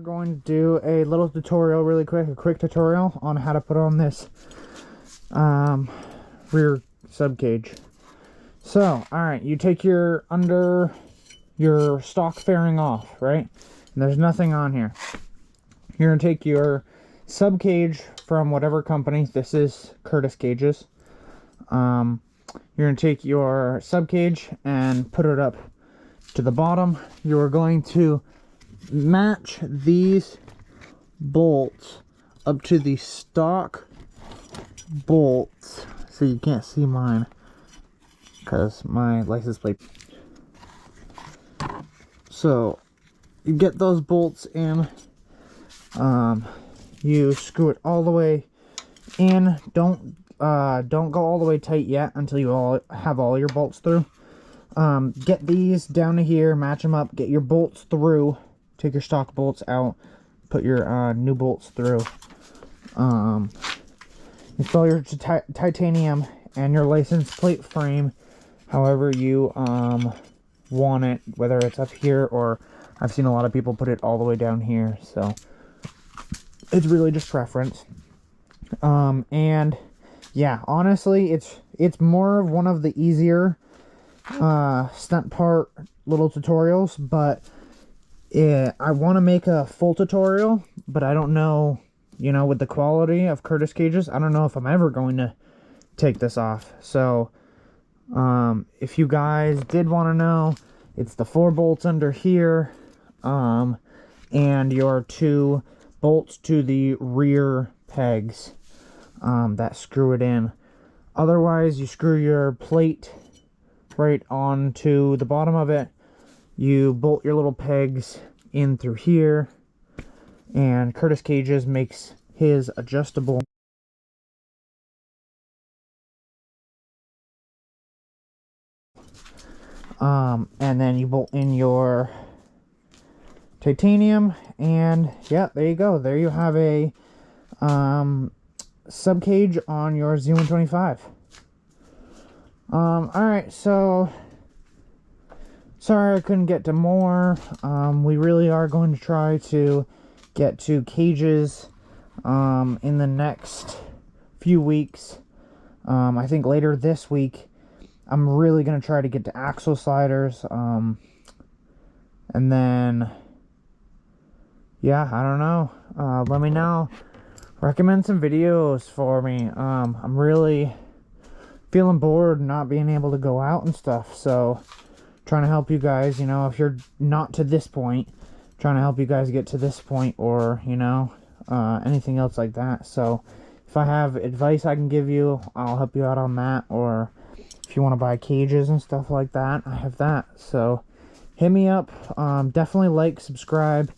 going to do a little tutorial really quick, a quick tutorial on how to put on this rear subcage. So, alright, you take your stock fairing off, right? And there's nothing on here. You're going to take your subcage from whatever company. This is Curtis Cages. You're going to take your subcage and put it up to the bottom. You are going to match these bolts up to the stock bolts. So you can't see mine because my license plate. So you get those bolts in. You screw it all the way in. Don't go all the way tight yet until you have all your bolts through. Get these down to here, match them up, get your bolts through, take your stock bolts out, put your new bolts through. Install your titanium and your license plate frame however you want it, whether it's up here or I've seen a lot of people put it all the way down here, so it's really just preference. And yeah, honestly, it's more of one of the easier stunt part little tutorials, but I want to make a full tutorial, but I don't know, you know, with the quality of Curtis Cages, I don't know if I'm ever going to take this off. So if you guys did want to know, it's the 4 bolts under here, and your 2 bolts to the rear pegs that screw it in. Otherwise, you screw your plate right onto the bottom of it. You bolt your little pegs in through here, and Curtis Cages makes his adjustable. And then you bolt in your titanium, and yeah, there you go. There you have a subcage on your Z125. Alright, so sorry I couldn't get to more. We really are going to try to get to cages in the next few weeks. I think later this week I'm really going to try to get to axle sliders, and then yeah, I don't know. Let me know. Recommend some videos for me. I'm really feeling bored not being able to go out and stuff, so trying to help you guys, you know, if you're not to this point, trying to help you guys get to this point, or you know, anything else like that. So if I have advice I can give you, I'll help you out on that, or if you want to buy cages and stuff like that, I have that. So hit me up. Definitely like, subscribe,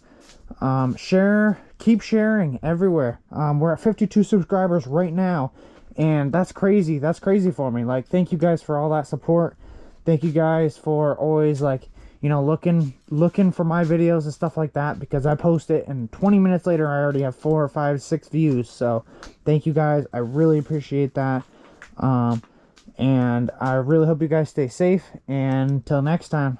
share, keep sharing everywhere. We're at 52 subscribers right now, and that's crazy. That's crazy for me. Like, thank you guys for all that support. Thank you guys for always, like, you know, looking for my videos and stuff like that, because I post it and 20 minutes later I already have 4 or 5, 6 views. So thank you guys. I really appreciate that. And I really hope you guys stay safe, and until next time.